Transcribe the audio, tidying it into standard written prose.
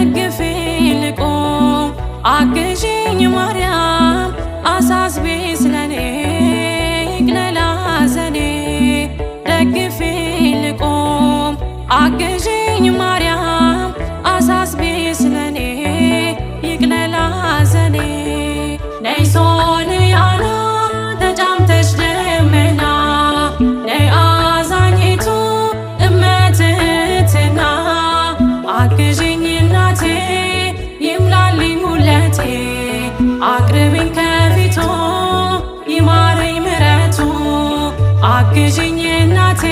ደግፊኝ ልቁም አግዢኝ ማርያም አሳስቢ ስለኔ ይቅለል ሐዘኔ ደግፊኝ ልቁም አግዢኝ ማርያም አሳስቢ ስለኔ ይቅለል ሐዘኔ ነይ ሶርያና ተጫምተሽ ደመና ነይ አዛኝቱ እመትህትና አግዢኝ እናቴ ይምላልኝ ሁለቴ አቅርቢኝ ከፊቱ ይማረኝ ምሕረቱ አግዢኝ እናቴ